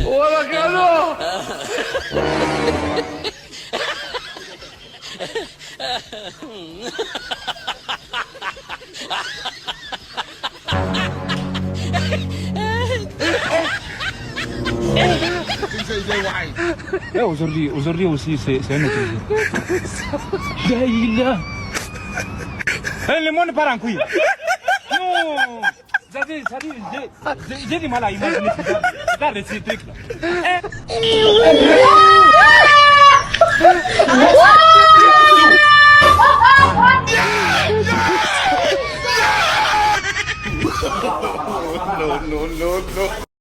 Hola, Carlos. Aujourd'hui aussi, c'est un autre jour. Le monde part en couille. Non. J'ai du mal à imaginer regarde ces trucs-là. No, no, no, no.